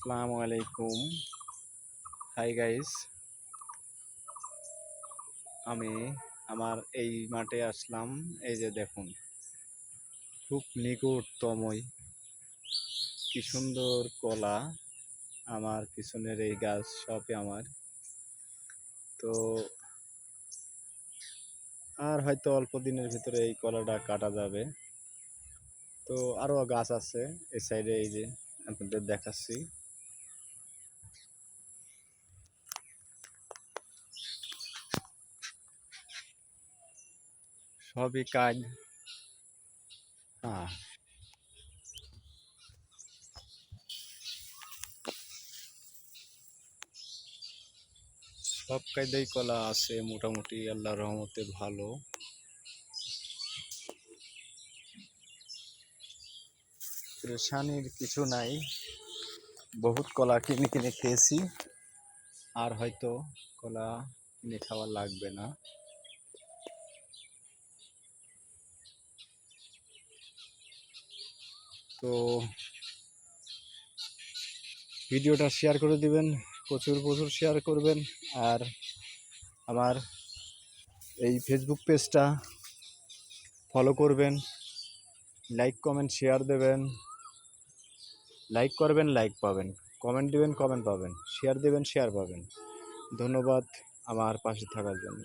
আসসালামু আলাইকুম। Hi guys, আমি আমার এই মাঠে আসলাম। এই যে দেখুন, খুব নিকটতমই কি সুন্দর কলা। আমার পিছনের এই গাছ সবই আমার। তো আর হয়তো অল্প দিনের ভিতরে এই কলাটা কাটা যাবে। তো আরো গাছ আছে এই সাইডে, এই যে আপনাদের দেখাচ্ছি। সবই কাজ। হ্যাঁ, সব কায়দাই কলা আছে মোটামুটি, আল্লাহর রহমতে ভালো। পেরেশানির কিছু নাই। বহুত কলা কিনে কিনে খেয়েছি, আর হয়তো কলা কিনে খাওয়া লাগবে না। তো ভিডিওটা শেয়ার করে দিবেন, প্রচুর প্রচুর শেয়ার করবেন। আর আমার এই ফেসবুক পেজটা ফলো করবেন, লাইক কমেন্ট শেয়ার দেবেন। লাইক করবেন, লাইক পাবেন। কমেন্ট দিবেন, কমেন্ট পাবেন। শেয়ার দেবেন, শেয়ার পাবেন। ধন্যবাদ আমার পাশে থাকার জন্য।